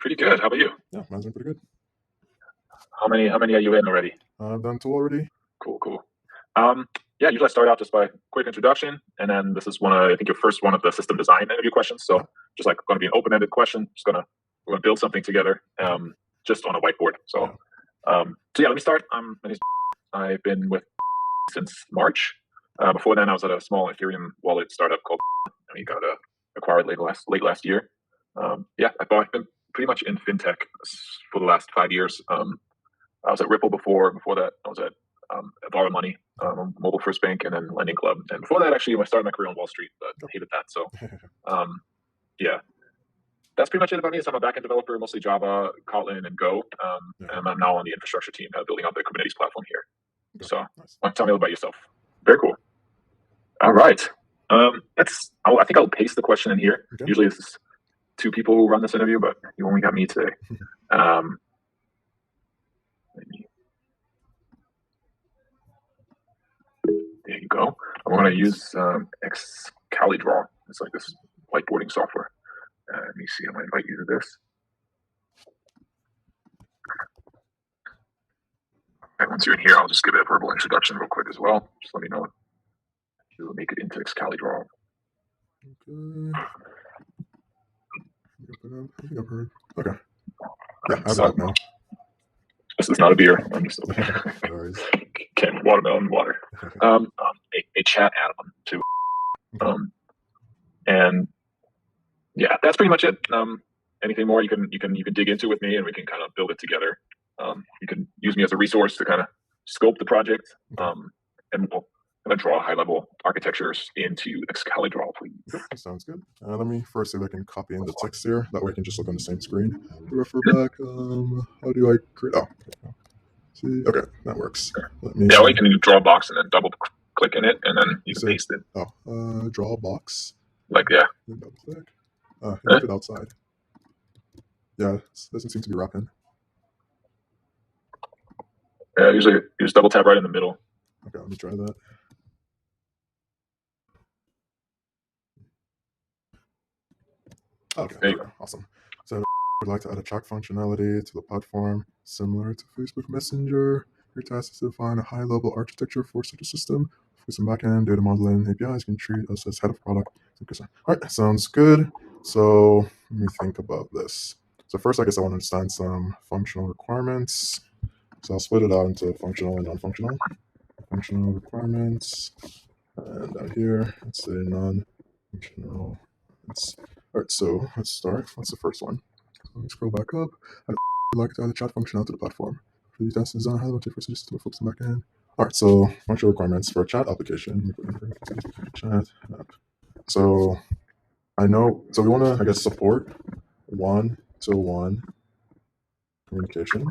Pretty good. How about you? Yeah, mine's been pretty good. How many are you in already? I've done 2 already. Cool. Yeah, usually I start out just by a quick introduction, and then this is I think your first one of the system design interview questions. So just like going to be an open-ended question. We're gonna build something together, just on a whiteboard. So yeah, let me start. My name's I've been with since March. Before then, I was at a small Ethereum wallet startup called. We got acquired late last year. I've been pretty much in fintech for the last 5 years. I was at Ripple before. Before that, I was at Borrow Money, mobile first bank, and then Lending Club. And before that, actually, I started my career on Wall Street, but hated that. So, yeah, that's pretty much it about me. So I'm a backend developer, mostly Java, Kotlin, and Go. And I'm now on the infrastructure team, building out the Kubernetes platform here. So, tell me a little about yourself. Very cool. All right. I think I'll paste the question in here. Okay. Usually this is 2 people who run this interview, but you only got me today. There you go. I'm going to use Excalidraw. It's like this whiteboarding software. Let me see. I'm going to invite you to this. And once you're in here, I'll just give it a verbal introduction real quick as well. Just let me know if you'll make it into Excalidraw. Okay. I think I've heard. Okay. Yeah, I have it now. This is not a beer. I'm just watermelon water. A chat add-on too. And yeah, that's pretty much it. Anything more you can dig into with me, and we can kind of build it together. You can use me as a resource to kind of scope the project, and we'll kind of draw high-level architectures into Excalidraw, please. That sounds good. Let me first see if I can copy in the text here. That way I can just look on the same screen to refer back. How do I create? Oh, see. Okay, that works. Or you can do draw a box and then double click in it, and then you can paste it. Oh, draw a box. Double click. Leave it outside. Yeah, it doesn't seem to be wrapping. Yeah, usually you just double tap right in the middle. Okay, let me try that. Okay, awesome. So we'd like to add a chat functionality to the platform similar to Facebook Messenger. Your task is to define a high-level architecture for such a system. For some backend data modeling APIs, can treat us as head of product. All right, sounds good. So let me think about this. So first, I guess I want to understand some functional requirements. So I'll split it out into functional and non-functional. Functional requirements. And down here, let's say non-functional. All right, so let's start. What's the first one? So let me scroll back up. I'd like to add a chat function out to the platform. For these tasks, design how to for system to focus on backend. All right, so functional requirements for a chat application. Chat app. So I know. So we want to, I guess, support one-to-one communication.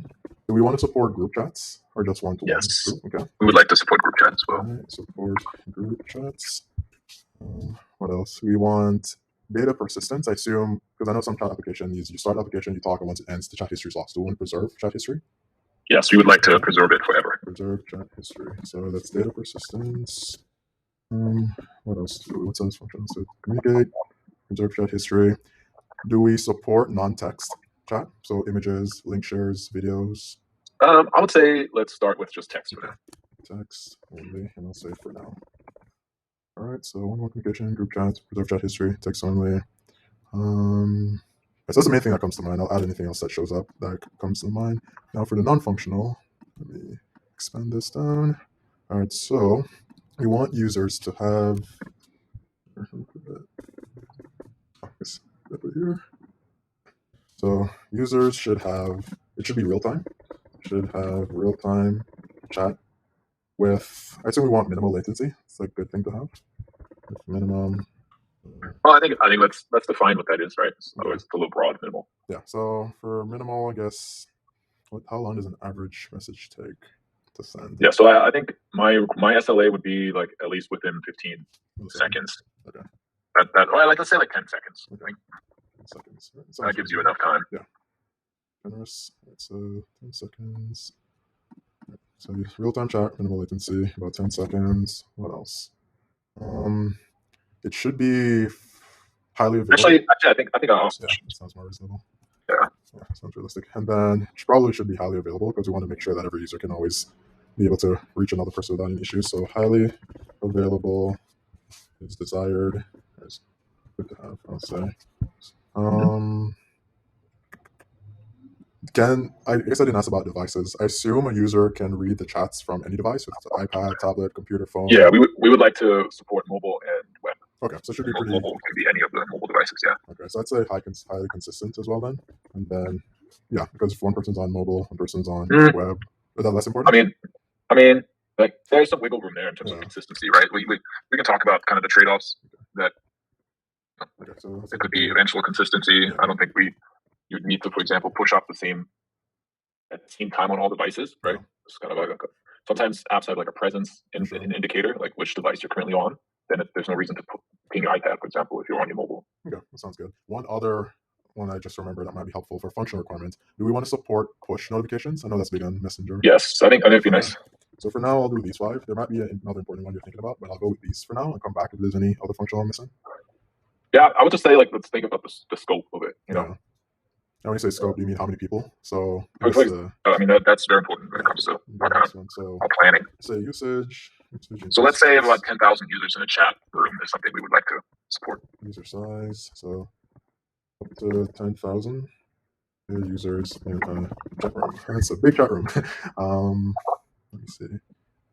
Do we want to support group chats or just one-to-one? Yes. Okay. We would like to support group chat as well. Right, support group chats. What else? We want data persistence, I assume, because I know some chat applications, you start application, you talk, and once it ends, the chat history is lost. Do we want to preserve chat history? Yes, we would like to preserve it forever. Preserve chat history. So that's data persistence. What else? What's else functions? So communicate, preserve chat history. Do we support non-text chat? So images, link shares, videos? I would say let's start with just text for now. Text only, and I'll say for now. All right, so one more communication, group chat, preserve chat history, text only. So that's the main thing that comes to mind. I'll add anything else that shows up that comes to mind. Now for the non-functional, let me expand this down. All right, so we want users to have, here. So users should have, it should be real-time, should have real-time chat with, I'd say we want minimal latency. It's a good thing to have. With minimum. Well, I think let's define what that is, right? Otherwise, it's a little broad, minimal. Yeah. So for minimal, I guess, how long does an average message take to send? Yeah. So I think my SLA would be like at least within 15 seconds. Okay. Let's say like 10 seconds. Okay. 10 seconds. Right. That gives you enough time. Yeah. Generous. Right, so 10 seconds. So real-time chat, minimal latency, about 10 seconds. What else? It should be highly available. Actually, I think I also. Yeah, that sounds more reasonable. Yeah. Yeah, sounds realistic. And then it probably should be highly available because we want to make sure that every user can always be able to reach another person without any issues. So highly available is desired. It's good to have, I'll say. I guess I didn't ask about devices. I assume a user can read the chats from any device, if it's an iPad, tablet, computer, phone. Yeah, we would like to support mobile and web. Okay, so it should be pretty. Mobile can be any of the mobile devices. Yeah. Okay, so I'd say highly consistent as well then. And then, yeah, because if one person's on mobile, one person's on web, is that less important? I mean, like there's some wiggle room there in terms of consistency, right? We can talk about kind of the trade-offs that so it could be eventual consistency. Yeah. I don't think you'd need to, for example, push up at the same time on all devices, right? Yeah. It's kind of like sometimes apps have like a presence an indicator, like which device you're currently on. Then there's no reason to ping your iPad, for example, if you're on your mobile. Okay, that sounds good. One other one I just remembered that might be helpful for functional requirements. Do we want to support push notifications? I know that's big on Messenger. Yes, I think it'd be nice. So for now, I'll do these 5. There might be another important one you're thinking about, but I'll go with these for now and come back if there's any other functional I'm missing. Yeah, I would just say like let's think about the scope of it. You know. And when you say scope, do you mean how many people? So I mean that's very important when it comes to our planning. Say usage. So let's say about 10,000 users in a chat room is something we would like to support. User size, so up to 10,000 users in a chat room. That's a big chat room. Let me see.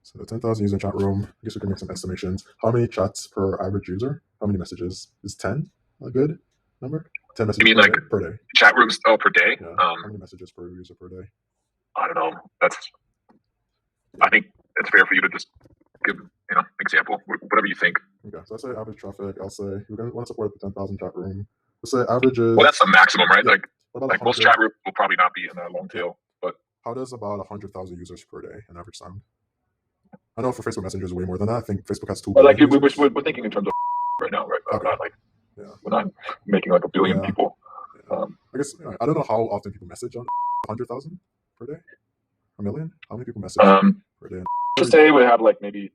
So 10,000 users in chat room. I guess we can make some estimations. How many chats per average user? How many messages? Is 10 a good number? 10 messages you mean per day. Chat rooms per day? Yeah. How many messages per user per day? I don't know. I think it's fair for you to just give example, whatever you think. Okay, so let's say average traffic. I'll say we're going to want to support the 10,000 chat room. Let's say averages. Well, that's the maximum, right? Yeah. Like most chat rooms will probably not be in a long tail, but how does about 100,000 users per day an average sound? I know for Facebook Messenger is way more than that. I think Facebook has 2 billion. Like we're thinking in terms of right now, right? Okay. We're not making like a billion people. I guess I don't know how often people message on 100,000 per day. A million? How many people message per day? Just say we have like maybe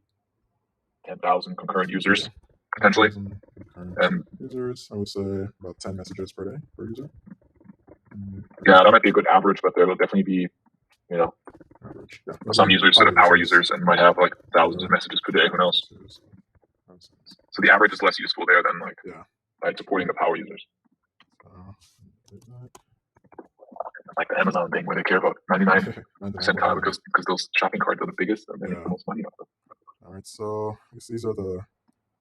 10,000 concurrent users potentially. And users, I would say about 10 messages per day per user. Yeah, that might be a good average, but there will definitely be, average, some users that are power users and might have like thousands of messages per day. Who knows? So the average is less useful there than like supporting the power users. Like the Amazon thing where they care about 99 percentile because those shopping carts are the biggest and they make the most money off of. All right, so I guess these are the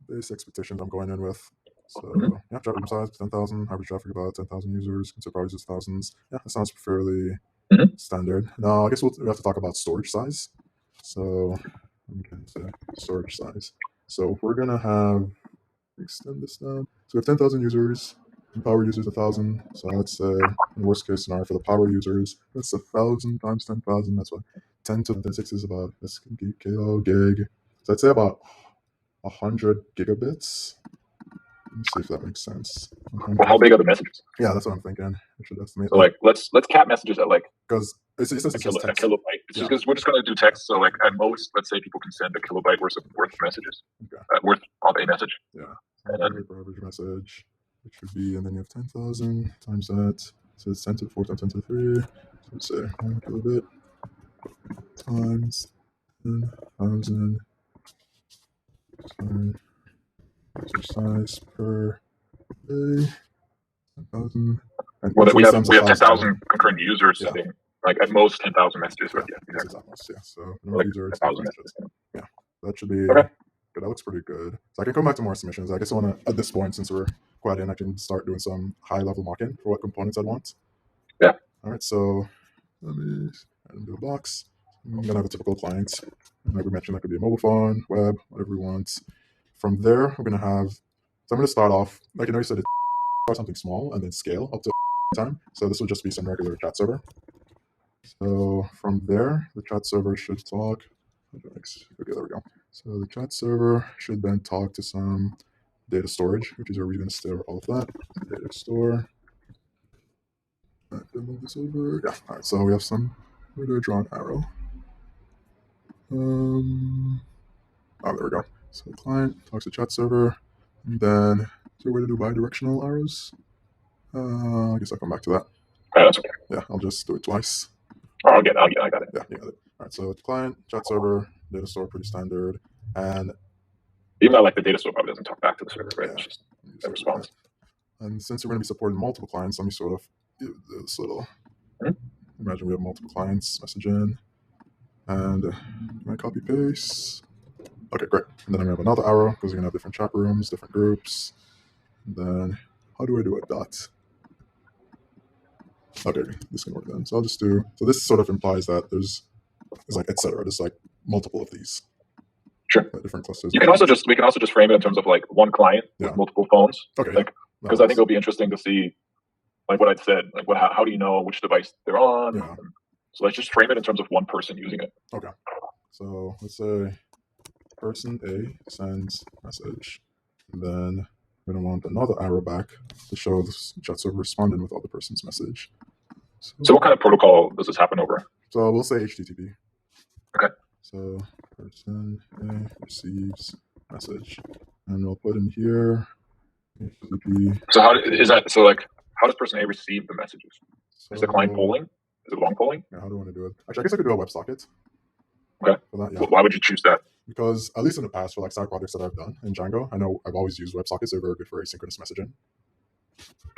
base expectations I'm going in with. So chat room size 10,000, average traffic about 10,000 users, consider power users thousands. Yeah, that sounds fairly standard. Now I guess we have to talk about storage size. So storage size. So if we're gonna extend this down, so we have 10,000 users. Power users 1,000, so let's say in worst case scenario for the power users, that's 1,000 times 10,000. That's what 10 to the 6 is about this kilo gig. So I'd say about 100 gigabits. Let me see if that makes sense. Well, how big are the messages? Yeah, that's what I'm thinking. I should estimate. So like let's cap messages at like because it's a kilobyte. It's just because we're just gonna do text. So like at most, let's say people can send a kilobyte worth of messages, worth of a message. Yeah, and then per average message. It should be, and then you have 10,000 times that. So it's 10 to the 4 times 10 to the 3. So let's say 1 kilobit times 10,000 times size per day. 10,000. Well, we have 10,000 concurrent users sending like at most 10,000 messages. Yeah, exactly. So number of users, 1,000 messages. Yeah, that should be okay. Good. That looks pretty good. So I can come back to more submissions. I guess I want to, at this point, since we're quite in, I can start doing some high-level mock-in for what components I'd want. Yeah. All right, so let me do a box. I'm going to have a typical client. Like we mentioned, that could be a mobile phone, web, whatever we want. From there, we're going to have, so I'm going to start off, like you said, it's something small and then scale up to time. So this will just be some regular chat server. So from there, the chat server should talk. Okay, there we go. So the chat server should then talk to some data storage, which is where we're going to store all of that. Data store. Move this over. Yeah. All right. So we have some. We're going to draw an arrow. Oh, there we go. So client talks to chat server, and then is there a way to do bi-directional arrows? I guess I'll come back to that. That's okay. Yeah, I'll just do it twice. Oh, I got it. Yeah, you got it. All right, so client, chat server, data store, pretty standard. And even though like the data store probably doesn't talk back to the server, right? Yeah, It's just a response. And since we're going to be supporting multiple clients, let me sort of do this little. Imagine we have multiple clients message in, and I copy paste. Okay, great. And then I'm going to have another arrow because we're going to have different chat rooms, different groups. And then how do I do a dot? Okay, this can work then. So I'll just do. So this sort of implies that there's like etc. There's like multiple of these. Sure. Different clusters. We can also just frame it in terms of like one client with multiple phones. Okay. Like, because I think it'll be interesting to see, like what I said, like how do you know which device they're on? Yeah. So let's just frame it in terms of one person using it. Okay. So let's say person A sends message, and then we're gonna want another arrow back to show the chat server responding with other person's message. So what kind of protocol does this happen over? So we'll say HTTP. Okay. So person A receives message, and we'll put in here HTTP. So how is that? So like, how does person A receive the messages? Is the client polling? Is it long polling? Yeah, how do I want to do it? Actually, I guess I could do a WebSocket. Okay. For that, yeah. Why would you choose that? Because at least in the past, for like side projects that I've done in Django, I know I've always used WebSockets. They're very good for asynchronous messaging.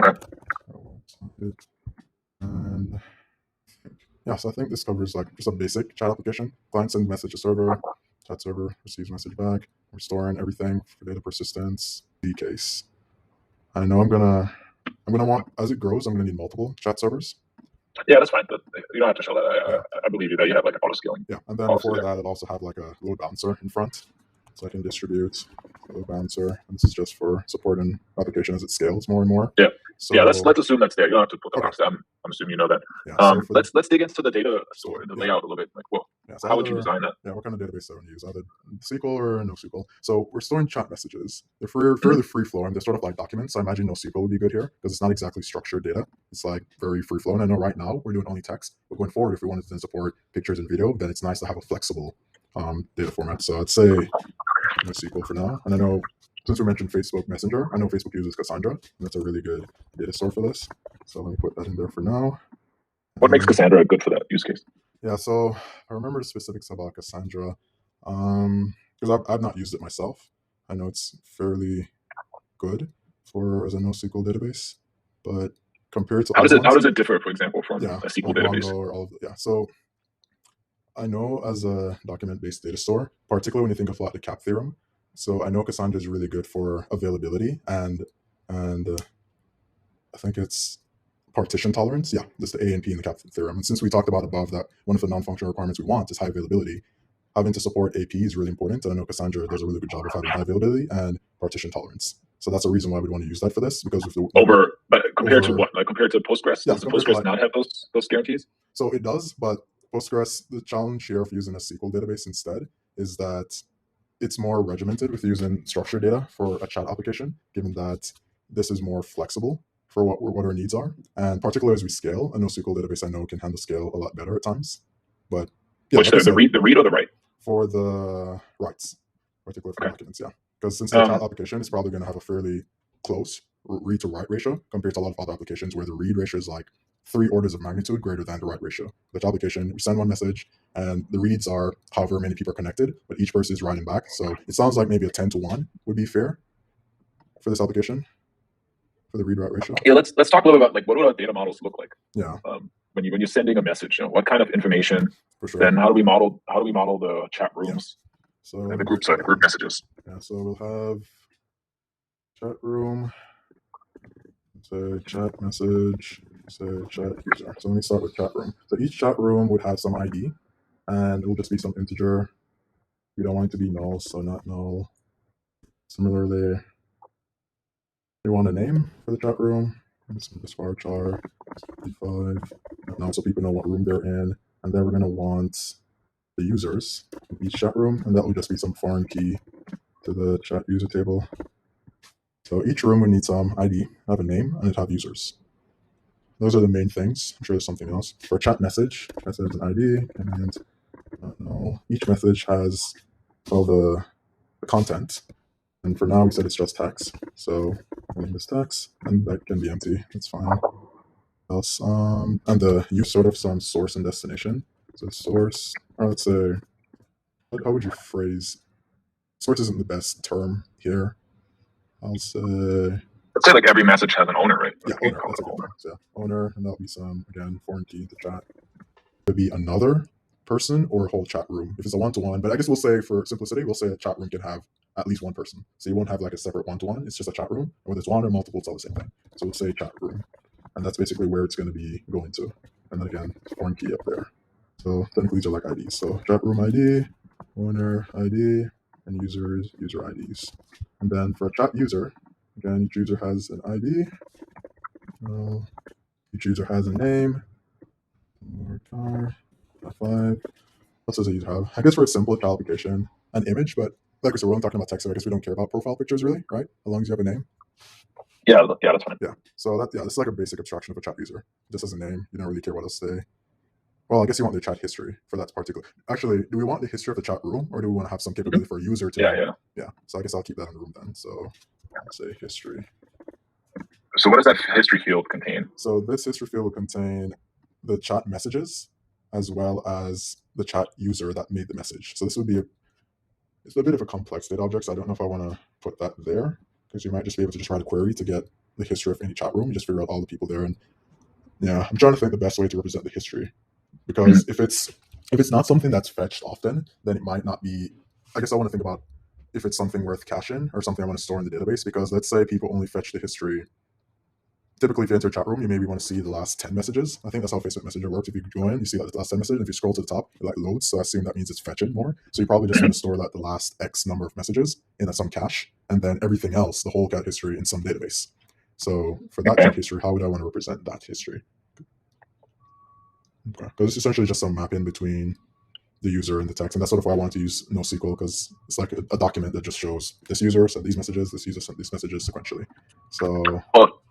Okay. And yeah, so I think this covers like just a basic chat application. Client sends message to server, chat server receives message back. We're storing everything for data persistence. The case. I know I'm gonna want, as it grows, I'm gonna need multiple chat servers. Yeah, that's fine. But you don't have to show that. I believe you that you have like auto scaling. Yeah, and then before that, it'll also have like a load balancer in front, so I can distribute load balancer. And this is just for supporting application as it scales more and more. Yeah. So, yeah, let's assume that's there. You don't have to put the box down. I'm assuming you know that. Yeah, so let's dig into the data store, the layout a little bit. Like, well, so how would you design that? Yeah, what kind of database do I want to use? Either SQL or NoSQL. So we're storing chat messages. They're fairly free flowing. They're sort of like documents. So I imagine NoSQL would be good here because it's not exactly structured data. It's like very free flowing. I know right now we're doing only text, but going forward, if we wanted to support pictures and video, then it's nice to have a flexible data format. So I'd say NoSQL for now. And I know since we mentioned Facebook Messenger, I know Facebook uses Cassandra, and that's a really good data store for this. So let me put that in there for now. What makes Cassandra good for that use case? Yeah, so I remember the specifics about Cassandra because I've not used it myself. I know it's fairly good as a NoSQL database, but compared to how does it differ, for example, from a SQL database? Or all of so I know as a document-based data store, particularly when you think of like the CAP theorem. So I know Cassandra is really good for availability and I think it's partition tolerance. Yeah, that's the A and P in the CAP theorem. And since we talked about above that one of the non-functional requirements we want is high availability, having to support AP is really important. And I know Cassandra does a really good job of having high availability and partition tolerance. So that's a reason why we want to use that for this, because but compared to what? Like compared to Postgres? Does Postgres not have those guarantees? So it does, but Postgres, the challenge here of using a SQL database instead is that it's more regimented with using structured data for a chat application, given that this is more flexible for what our needs are. And particularly as we scale, a NoSQL database I know can handle scale a lot better at times. But yeah, which the read or the write? For the writes, particularly for documents, yeah. Because since the chat application is probably going to have a fairly close read to write ratio compared to a lot of other applications where the read ratio is like 3 orders of magnitude greater than the write ratio. The chat application, we send one message and the reads are however many people are connected, but each person is writing back. So it sounds like maybe a 10-to-1 would be fair for this application for the read write ratio. Yeah, let's talk a little about like what do our data models look like? Yeah. When you're sending a message, what kind of information? For sure. Then how do we model the chat rooms? Yeah. So and the group messages. Yeah, so we'll have chat room, say chat message, say chat user. So let me start with chat room. So each chat room would have some ID, and it will just be some integer. We don't want it to be null, so not null. Similarly, we want a name for the chat room. This varchar 55 now, so people know what room they're in, and then we're going to want the users in each chat room, and that will just be some foreign key to the chat user table. So each room would need some ID, have a name, and it have users. Those are the main things. I'm sure there's something else. For a chat message has an ID, and each message has all the content. And for now, we said it's just text. So name is text, and that can be empty. It's fine. else? And the use sort of some source and destination. So source, or let's say, how would you phrase? Source isn't the best term here. I'll say, let's say like every message has an owner, right? Yeah, owner. That's a good one. So, yeah, owner, and that'll be some, again, foreign key to chat. Could be another person or a whole chat room if it's a one-to-one. But I guess we'll say, for simplicity, we'll say a chat room can have at least one person. So you won't have like a separate one-to-one. It's just a chat room. And whether it's one or multiple, it's all the same thing. So we'll say chat room. And that's basically where it's going to be going to. And then again, foreign key up there. So technically these are like IDs. So chat room ID, owner ID, and users, user IDs. And then for a chat user, again, each user has an ID. Each user has a name. Car, F5. What does a user have? I guess for a simple chat application, an image, but like I said, we're only talking about text, so I guess we don't care about profile pictures really, right? As long as you have a name. Yeah, that's fine. Yeah. So this is like a basic abstraction of a chat user. Just as a name, you don't really care what else they. Well, I guess you want their chat history for that particular. Actually, do we want the history of the chat room, or do we want to have some capability for a user to? Yeah. So I guess I'll keep that in the room then. So I'll say history. So what does that history field contain? So this history field will contain the chat messages as well as the chat user that made the message. So this would be it's a bit of a complex data object. So I don't know if I want to put that there, because you might just be able to just write a query to get the history of any chat room. You just figure out all the people there. And yeah, I'm trying to think the best way to represent the history, because if it's not something that's fetched often, then it might not be. I guess I want to think about if it's something worth caching or something I want to store in the database, because let's say people only fetch the history. Typically, if you enter a chat room, you maybe want to see the last 10 messages. I think that's how Facebook Messenger works. If you join, you see like the last 10 messages. And if you scroll to the top, it like loads. So I assume that means it's fetching more. So you probably just want to store like the last X number of messages in some cache, and then everything else, the whole cat history, in some database. So for that chat history, how would I want to represent that history? Okay, because it's essentially just some mapping between the user and the text, and that's sort of why I wanted to use NoSQL, because it's like a document that just shows this user sent these messages, this user sent these messages sequentially. So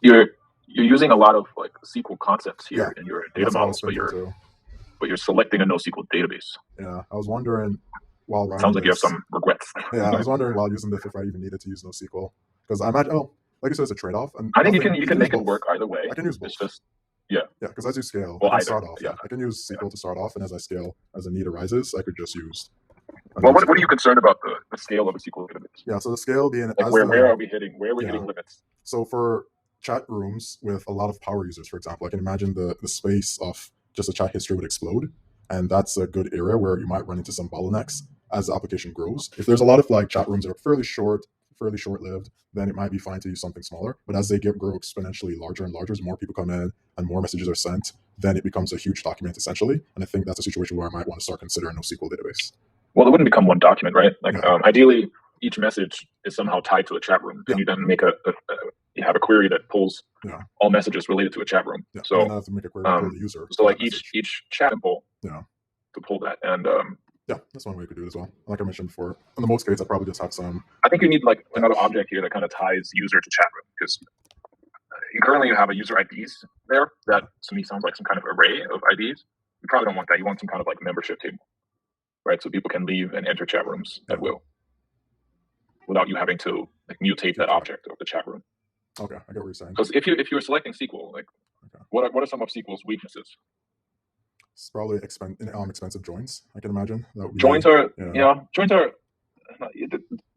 you're using a lot of like SQL concepts here in your data models, but you're selecting a NoSQL database. Yeah, I was wondering while running. Sounds like you have some regrets. Yeah, I was wondering while using this if I even needed to use NoSQL, because I imagine, like you said, it's a trade-off. And I think you can make it work either way. I can use both. It's just yeah, because as you scale, well, I can start off. Yeah, I can use SQL to start off, and as I scale, as a need arises, I could just use. Well, what are you concerned about the scale of a SQL database? Yeah, so the scale being like where are we hitting? Where are we hitting limits? So for chat rooms with a lot of power users, for example, I can imagine the space of just a chat history would explode, and that's a good area where you might run into some bottlenecks as the application grows. If there's a lot of like chat rooms that are fairly short-lived, then it might be fine to use something smaller. But as they grow exponentially larger and larger, as more people come in and more messages are sent, then it becomes a huge document essentially. And I think that's a situation where I might want to start considering NoSQL database. Well, it wouldn't become one document, right? Like ideally, each message is somehow tied to a chat room, and you then make you have a query that pulls all messages related to a chat room. Yeah. So I have to make a query to pull the user. So like each chat symbol to pull that, and yeah, that's one way you could do it as well. Like I mentioned before, in the most case, I probably just have some. I think you need like another object here that kind of ties user to chat room, because currently you have a user IDs there that to me sounds like some kind of array of IDs. You probably don't want that. You want some kind of like membership table, right? So people can leave and enter chat rooms at will, without you having to like mutate that object of the chat room. Okay, I get what you're saying. Because if you're selecting SQL, like what are some of SQL's weaknesses? It's probably expensive joins. I can imagine that would be joins are joins are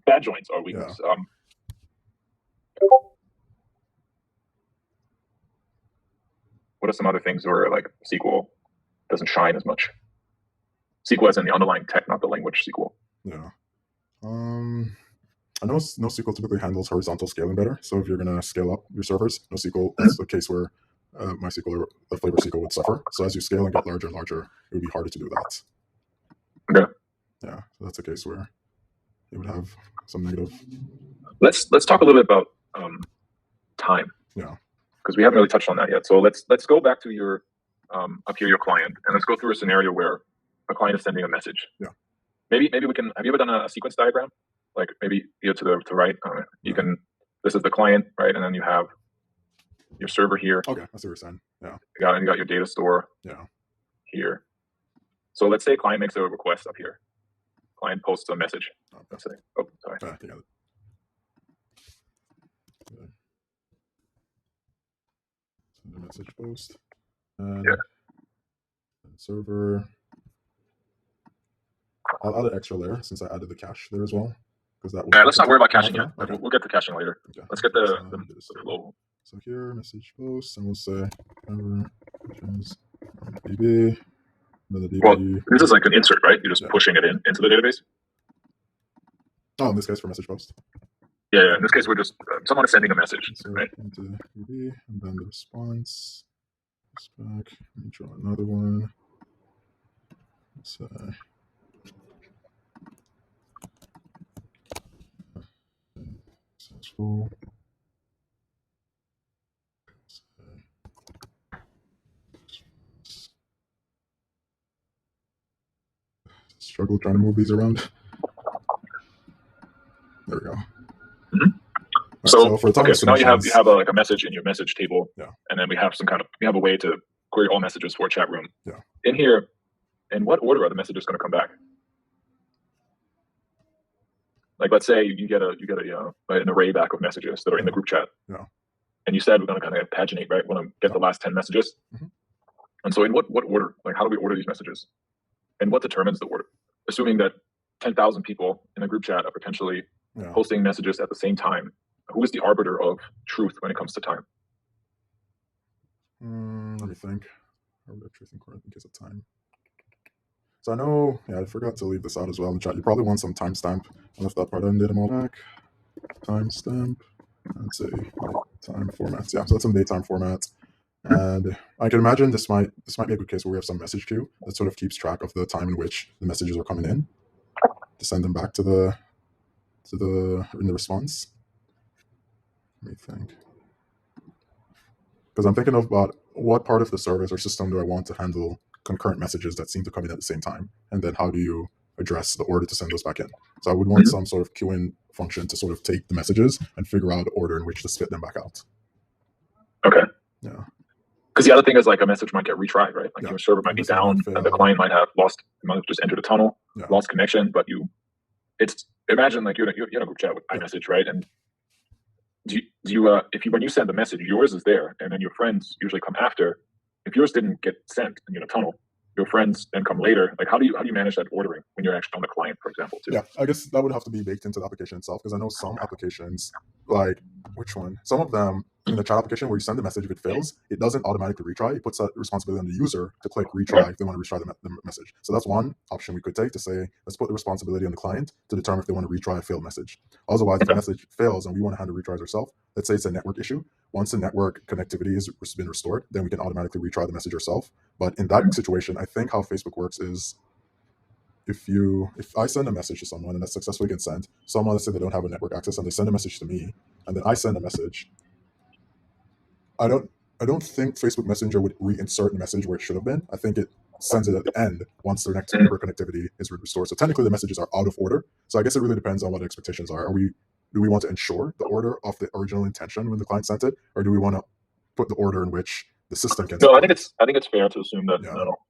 bad joins are weakness. What are some other things where like SQL doesn't shine as much? SQL as in the underlying tech, not the language SQL. Yeah. I know NoSQL typically handles horizontal scaling better. So if you're going to scale up your servers, NoSQL is the case where MySQL or the flavor SQL would suffer. So as you scale and get larger and larger, it would be harder to do that. Okay. Yeah, so that's a case where it would have some negative. Let's talk a little bit about time. Yeah. Because we haven't really touched on that yet. So let's go back to your up here, your client, and let's go through a scenario where a client is sending a message. Yeah. Maybe we can. Have you ever done a sequence diagram? Like maybe here to the right. You can. This is the client, right, and then you have your server here. Okay, that's what you're saying. Yeah. You got your data store. Yeah. Here. So let's say a client makes a request up here. Client posts a message. Okay. Let's say. Oh, sorry. Yeah. The message post. And Yeah. server. I'll add an extra layer since I added the cache there as well. Because that Yeah, let's not worry about caching yet. yet. We'll get to caching later. Okay. Let's get the flow. So here, message post, and we'll say ever DB. Well, this is like an insert, right? You're just pushing it into the database. Oh, in this case for message post. Yeah. In this case, we're just someone is sending a message, right? Into DB, and then the response. Back. Let me draw another one. Let's say successful. Struggle trying to move these around. There we go. Mm-hmm. So for the time so now you have like a message in your message table, and then we have a way to query all messages for a chat room. Yeah. In here, in what order are the messages going to come back? Like, let's say you get an array back of messages that are in the group chat. Yeah. And you said we're going to kind of paginate, right? We want to get the last 10 messages. Mm-hmm. And so in what order? Like, how do we order these messages? And what determines the order? Assuming that 10,000 people in a group chat are potentially posting messages at the same time, who is the arbiter of truth when it comes to time? Let me think. Arbiter of truth in case of time. So I know, I forgot to leave this out as well in the chat. You probably want some timestamp. I left that part in, did them all back. Timestamp. Let's say time formats. Yeah, so that's some datetime formats. And I can imagine this might be a good case where we have some message queue that sort of keeps track of the time in which the messages are coming in to send them back in the response. Let me think. Because I'm thinking about what part of the service or system do I want to handle concurrent messages that seem to come in at the same time, and then how do you address the order to send those back in? So I would want some sort of queuing function to sort of take the messages and figure out the order in which to spit them back out. Okay. Yeah. Because the other thing is, like, a message might get retried, right? Like your server might be down, and the client might have just entered a tunnel, lost connection. But imagine like you're in a group chat with iMessage, right? And when you send a message, yours is there, and then your friends usually come after. If yours didn't get sent and you're in a tunnel, your friends then come later. Like, how do you manage that ordering when you're actually on the client, for example, too? Yeah, I guess that would have to be baked into the application itself, because I know some applications, like which one? Some of them in the chat application where you send the message, if it fails, it doesn't automatically retry. It puts that responsibility on the user to click retry if they want to retry the message. So that's one option we could take, to say, let's put the responsibility on the client to determine if they want to retry a failed message. Otherwise, if the message fails and we want to handle retries ourselves, let's say it's a network issue. Once the network connectivity has been restored, then we can automatically retry the message ourselves. But in that situation, I think how Facebook works is, if I send a message to someone and that successfully gets sent, someone, let's say they don't have a network access and they send a message to me, and then I send a message, I don't think Facebook Messenger would reinsert the message where it should have been. I think it sends it at the end once their next network connectivity is restored. So technically the messages are out of order. So I guess it really depends on what the expectations are. Do we want to ensure the order of the original intention when the client sent it, or do we want to put the order in which the system can? No, I think it's fair to assume that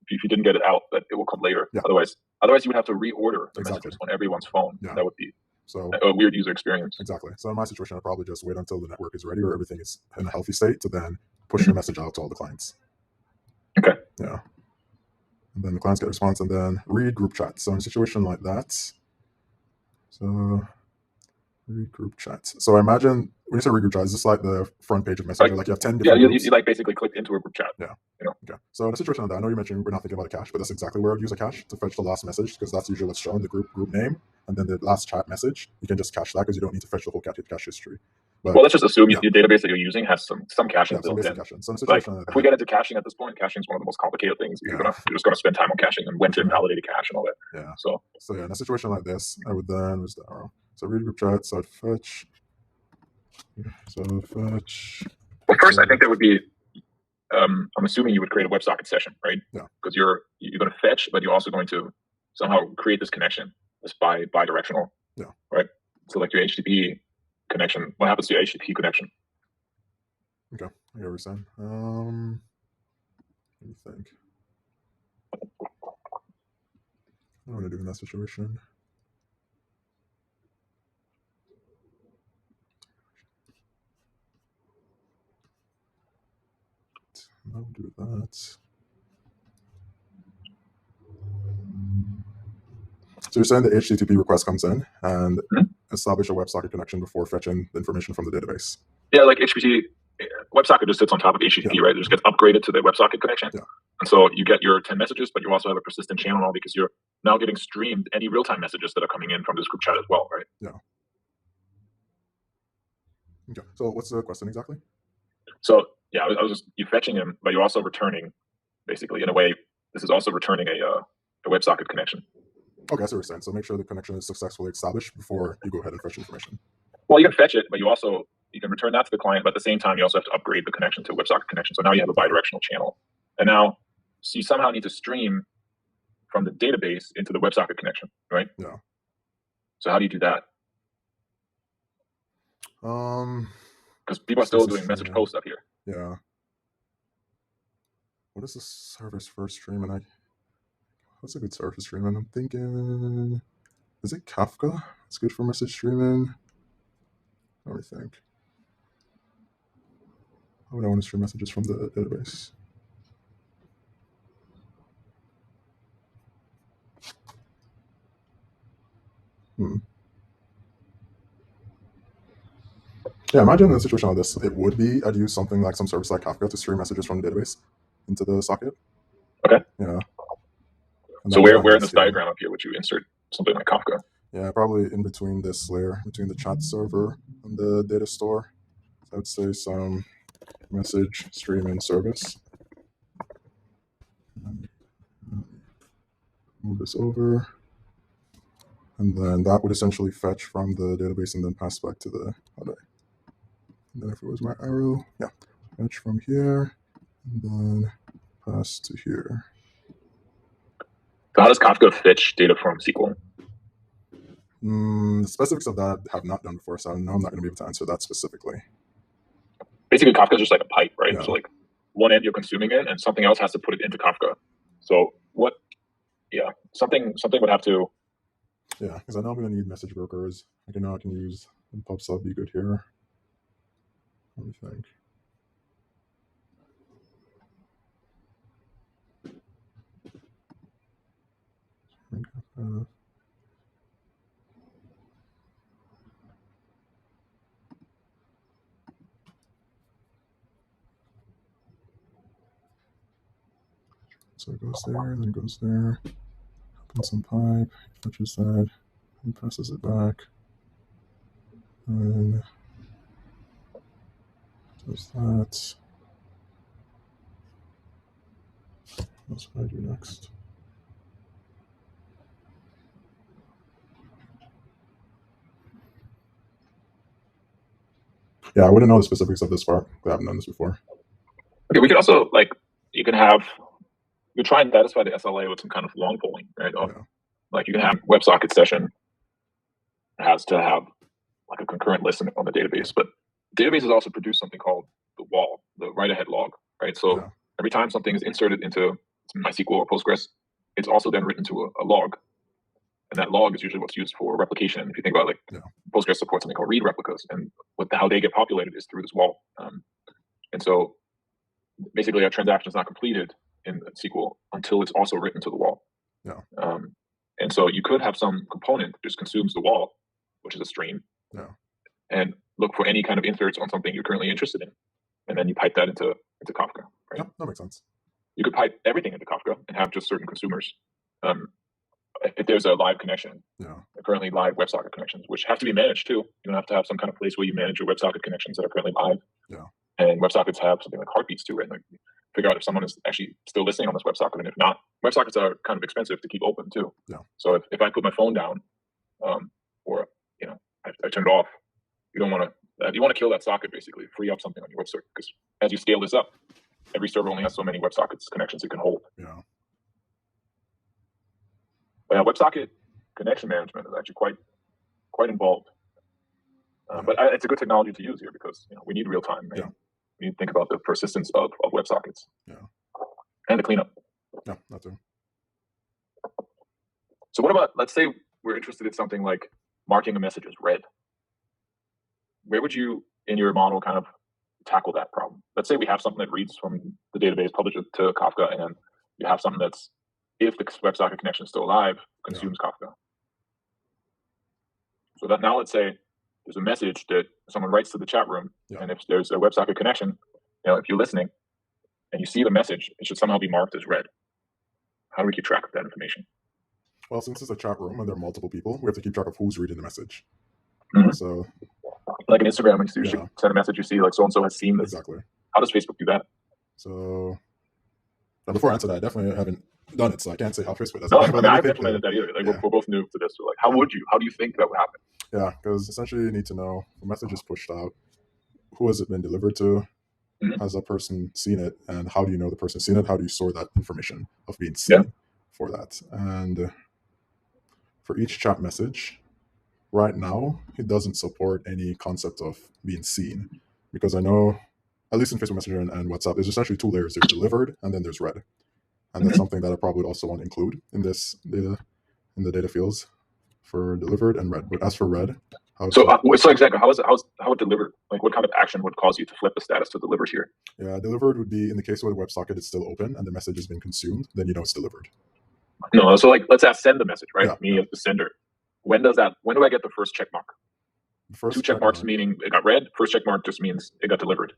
if you didn't get it out, that it will come later. Yeah. Otherwise you would have to reorder the messages on everyone's phone. Yeah. That would be a weird user experience. Exactly. So in my situation, I'd probably just wait until the network is ready or everything is in a healthy state to then push the message out to all the clients. Okay. Yeah. And then the clients get a response and then read group chat. So in a situation like that, read group chat. So I imagine when you say read group chat, is this like the front page of Messenger? Like you have 10 different groups? You like basically click into a group chat. Yeah. Okay. So in a situation like that, I know you mentioned we're not thinking about a cache, but that's exactly where I'd use a cache to fetch the last message, because that's usually what's shown, the group name, and then the last chat message. You can just cache that because you don't need to fetch the whole cache history. But, well, let's just assume your database that you're using has some caching built in. Caching. So like, if we get into caching at this point, caching is one of the most complicated things. You're just going to spend time on caching and when to invalidate a cache and all that. Yeah. So yeah, in a situation like this, I would then so read group chat. So I'd fetch. Well, first, I think there would be. I'm assuming you would create a WebSocket session, right? Yeah. Because you're going to fetch, but you're also going to somehow create this connection, this bi-directional. Yeah. Right. So like your HTTP connection. What happens to your HTTP connection? Okay, I get what you're saying. Let me think. What do I do in that situation? I'll do that. So you're saying the HTTP request comes in and Mhm. establish a WebSocket connection before fetching the information from the database. Yeah, like HTTP, WebSocket just sits on top of HTTP, right? It just gets upgraded to the WebSocket connection. Yeah. And so you get your 10 messages, but you also have a persistent channel now because you're now getting streamed any real-time messages that are coming in from this group chat as well, right? Yeah. Okay. So what's the question exactly? So yeah, I was just you fetching him, but you're also returning, basically, in a way. This is also returning a WebSocket connection. Okay, that's what we're saying. So make sure the connection is successfully established before you go ahead and fetch information. Well, you can fetch it, but you can return that to the client. But at the same time, you also have to upgrade the connection to a WebSocket connection. So now you have a bidirectional channel, and now so you somehow need to stream from the database into the WebSocket connection, right? Yeah. So how do you do that? Because people are still doing message post up here. Yeah. What is the service for streaming? What's a good service streaming? I'm thinking, is it Kafka? It's good for message streaming. Let me think. How would I want to stream messages from the database? Yeah, imagine in a situation like this, it would be I'd use something like some service like Kafka to stream messages from the database into the socket. Okay. Yeah. So where in this diagram up here would you insert something like Kafka? Yeah, probably in between this layer, between the chat server and the data store. So I'd say some message streaming service. Move this over. And then that would essentially fetch from the database and then pass back to the other. And then if it was my arrow, yeah, fetch from here and then pass to here. So how does Kafka fetch data from SQL? The specifics of that I have not done before, so no, I'm not going to be able to answer that specifically. Basically, Kafka is just like a pipe, right? Yeah. So like one end you're consuming it, and something else has to put it into Kafka. So what? Yeah, something would have to. Yeah, because I know I'm going to need message brokers. I know I can use PubSub be good here. Let me think. So it goes there, then it goes there. Opens some pipe, fetches that, and passes it back. And does that. That's what I do next. Yeah, I wouldn't know the specifics of this part. I haven't done this before. Okay, we could also you try and satisfy the SLA with some kind of long polling, right? Yeah. Like you can have WebSocket session has to have like a concurrent list on the database, but databases also produce something called the wall, the write-ahead log, right? So every time something is inserted into MySQL or Postgres, it's also then written to a log, and that log is usually what's used for replication. If you think about Postgres supports something called read replicas, and how they get populated is through this wall. And so basically, a transaction is not completed in SQL until it's also written to the wall. Yeah. And so you could have some component that just consumes the wall, which is a stream, and look for any kind of inserts on something you're currently interested in, and then you pipe that into Kafka. Right? Yeah, that makes sense. You could pipe everything into Kafka and have just certain consumers. If there's a live connection, currently live WebSocket connections, which have to be managed too. You don't have to have some kind of place where you manage your WebSocket connections that are currently live. Yeah. And WebSockets have something like heartbeats too, right? Like figure out if someone is actually still listening on this WebSocket, and if not, WebSockets are kind of expensive to keep open too. Yeah. So if I put my phone down, or I turn it off, you don't want to. You want to kill that socket basically, free up something on your WebSocket, because as you scale this up, every server only has so many WebSockets connections it can hold. Yeah. But yeah, WebSocket connection management is actually quite involved. But it's a good technology to use here because we need real time. Right? We need to think about the persistence of WebSockets. Yeah. And the cleanup. Yeah, that too. So what about, let's say we're interested in something like marking a message as read. Where would you, in your model, kind of tackle that problem? Let's say we have something that reads from the database, publish it to Kafka, and you have something that's, if the WebSocket connection is still alive, consumes Kafka. So that now let's say there's a message that someone writes to the chat room, and if there's a WebSocket connection, if you're listening and you see the message, it should somehow be marked as read. How do we keep track of that information? Well, since it's a chat room and there are multiple people, we have to keep track of who's reading the message. So, like in Instagram, when you send a message, you see like so-and-so has seen this. Exactly. How does Facebook do that? So, before I answer that, I definitely haven't done it, so I can't say how Facebook does it. No, I mean, I haven't implemented that either. Like, we're both new to this. So, like, how do you think that would happen? Yeah, because essentially you need to know the message is pushed out, who has it been delivered to, has that person seen it, and how do you know the person seen it? How do you store that information of being seen for that? And for each chat message, right now, it doesn't support any concept of being seen, because I know, at least in Facebook Messenger and WhatsApp, there's essentially two layers. There's delivered, and then there's read. And that's something that I probably would also want to include in this data, in the data fields for delivered and read. But as for read, so exactly, how it delivered? Like, what kind of action would cause you to flip the status to delivered here? Yeah, delivered would be in the case where the WebSocket is still open and the message has been consumed, then you know it's delivered. No, so like, let's send the message, right? Me as the sender. When do I get the first check mark? Two check marks meaning it got read. First check mark just means it got delivered.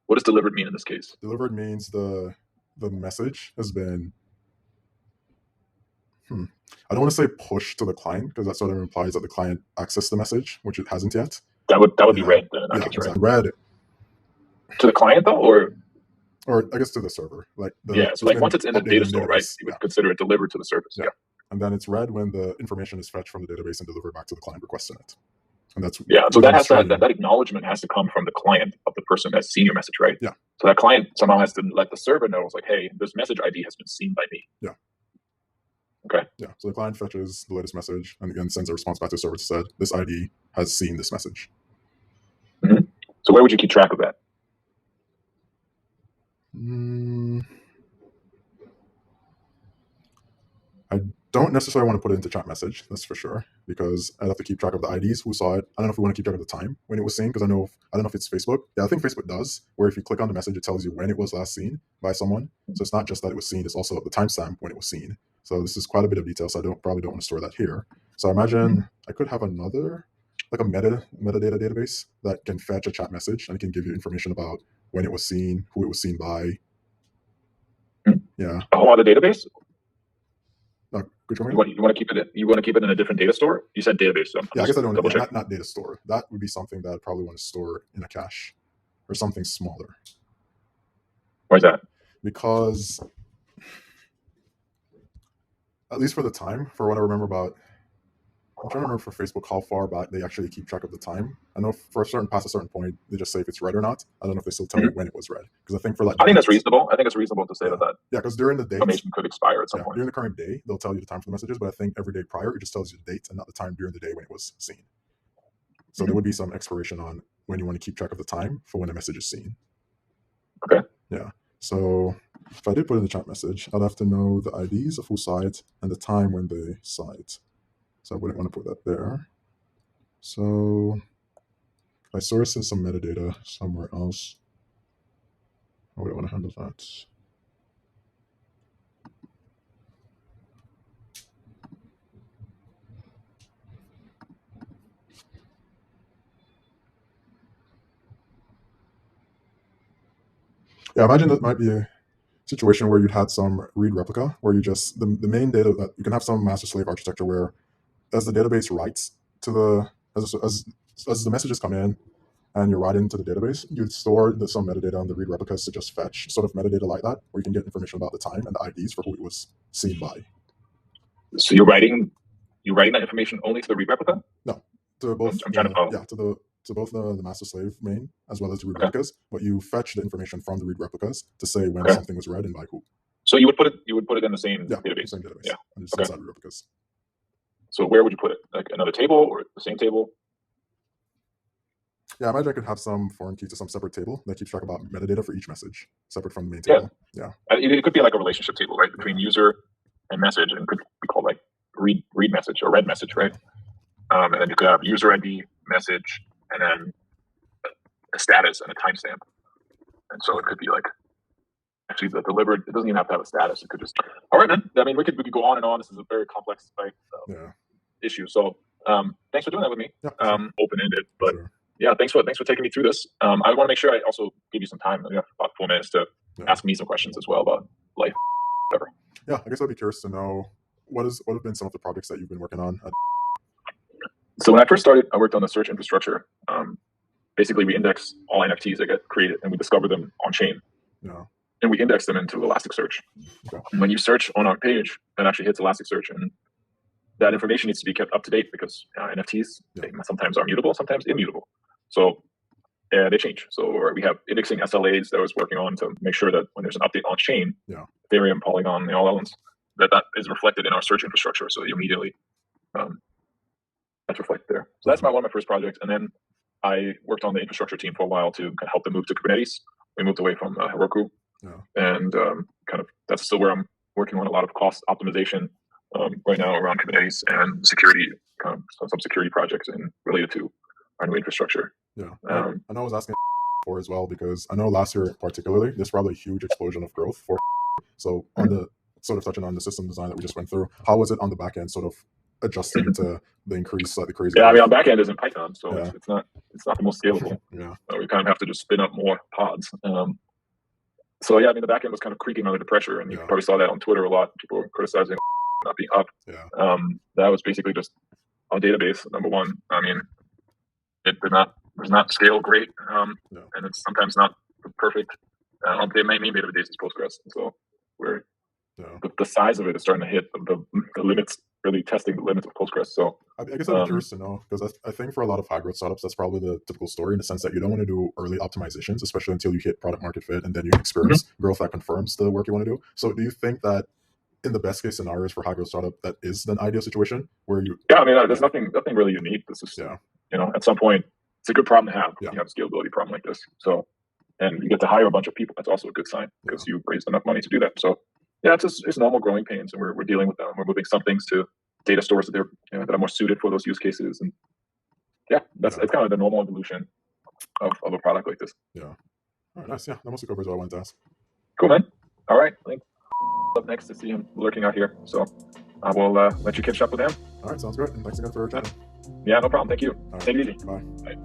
What does delivered mean in this case? Delivered means the message has been, I don't want to say pushed to the client, because that sort of implies that the client accessed the message, which it hasn't yet. That would be read then in that case, right? Exactly. Read to the client though, or I guess to the server. So like once it's in the data store, right? You would consider it delivered to the service. Yeah. And then it's read when the information is fetched from the database and delivered back to the client requesting it. And that's so that acknowledgement has to come from the client of the person that's seen your message, right? Yeah. So that client somehow has to let the server know, it's like, hey, this message ID has been seen by me. Yeah. Okay. Yeah. So the client fetches the latest message and again sends a response back to the server that said this ID has seen this message. So where would you keep track of that? I don't necessarily want to put it into chat message, that's for sure, because I'd have to keep track of the IDs, who saw it. I don't know if we want to keep track of the time when it was seen, because I don't know if it's Facebook. Yeah, I think Facebook does, where if you click on the message, it tells you when it was last seen by someone. So it's not just that it was seen, it's also the timestamp when it was seen. So this is quite a bit of detail, so I probably don't want to store that here. So I imagine I could have another, like a metadata database that can fetch a chat message and it can give you information about when it was seen, who it was seen by. Yeah. Oh, the database? You want to keep it? You want to keep it in a different data store? You said database. So yeah, I guess I don't want to. Not data store. That would be something that I'd probably want to store in a cache or something smaller. Why is that? Because at least for the time, for what I remember about, I'm trying to remember for Facebook how far back they actually keep track of the time. I know for past a certain point, they just say if it's read or not. I don't know if they still tell you when it was read. Because I think for I think that's reasonable. I think it's reasonable to say that. Yeah, because during the day, information could expire at some point. During the current day, they'll tell you the time for the messages, but I think every day prior, it just tells you the date and not the time during the day when it was seen. So there would be some expiration on when you want to keep track of the time for when a message is seen. Okay. Yeah. So if I did put in the chat message, I'd have to know the IDs of who saw it and the time when they saw it. So I wouldn't want to put that there. So if I source in some metadata somewhere else, how would I want to handle that? Yeah, imagine that might be a situation where you'd had some read replica where you just, the main data that you can have some master slave architecture where as the database writes to the, as the messages come in and you're writing to the database, you'd store some metadata on the read replicas to just fetch sort of metadata like that, where you can get information about the time and the IDs for who it was seen by. So you're writing that information only to the read replica? No, to both. I'm trying to follow. Yeah, to both the master slave main as well as the read replicas, but you fetch the information from the read replicas to say when something was read and by who. So you would put it in the same database. The same database. Yeah. And just inside read replicas. So where would you put it? Like another table or the same table? Yeah, I imagine I could have some foreign key to some separate table that keeps track about metadata for each message, separate from the main table. Yeah. It could be like a relationship table, right, between user and message, and could be called like read message or read message, right? And then you could have user ID, message, and then a status and a timestamp. And so it could be like actually the delivered. It doesn't even have to have a status. It could just. All right, man. I mean, we could go on and on. This is a very complex issue. So Thanks for doing that with me. Yeah, sure. Open-ended, but Sure. yeah, thanks for taking me through this. I want to make sure I also give you some time, about 4 minutes to Yeah. ask me some questions as well about life, whatever. Yeah, I guess I'd be curious to know what have been some of the projects that you've been working on. So when I first started, I worked on the search infrastructure. Basically, we index all NFTs that get created, and we discover them on chain, Yeah. and we index them into Elasticsearch. Okay. And when you search on our page, that actually hits Elasticsearch, and that information needs to be kept up to date because NFTs they sometimes are mutable, sometimes immutable. So they change. So we have indexing SLAs that I was working on to make sure that when there's an update on chain, Ethereum, Polygon, all elements, that is reflected in our search infrastructure. So you immediately that's reflected there. So that's one of my first projects. And then I worked on the infrastructure team for a while to kind of help them move to Kubernetes. We moved away from Heroku, and kind of that's still where I'm working on a lot of cost optimization right now around Kubernetes and security, kind of some security projects related to our new infrastructure. Yeah, I know I was asking for as well because I know last year particularly there's probably a huge explosion of growth for. So on the sort of touching on the system design that we just went through, how was it on the back end, sort of adjusting to the increase, the crazy? Yeah, I mean, our back end is in Python, so it's not the most scalable. We kind of have to just spin up more pods. So yeah, I mean, the back end was kind of creaking under the pressure, and you probably saw that on Twitter a lot. People were criticizing not being up. That was basically just our database. Number one, I mean, it does not scale great, and it's sometimes not perfect. The main database is Postgres, so we're the size of it is starting to hit the limits. Really testing the limits of Postgres. So I guess I'd be curious to know, because I think for a lot of high growth startups, that's probably the typical story, in the sense that you don't want to do early optimizations, especially until you hit product market fit, and then you experience growth that confirms the work you want to do. So do you think that in the best case scenarios for high growth startup, that is an ideal situation where you? Yeah, I mean, there's nothing really unique. This is at some point it's a good problem to have. You have a scalability problem like this. So, and you get to hire a bunch of people. That's also a good sign because you raised enough money to do that. So. Yeah, it's normal growing pains, and we're dealing with them. We're moving some things to data stores that that are more suited for those use cases, and it's kind of the normal evolution of a product like this. Yeah. All right, nice. Yeah, that mostly covers what I wanted to ask. Cool, man. All right, I think up next to see him lurking out here, so I will let you catch up with him. All right, sounds great, and thanks again for chatting. Yeah, no problem. Thank you. Right. Take it easy. Bye.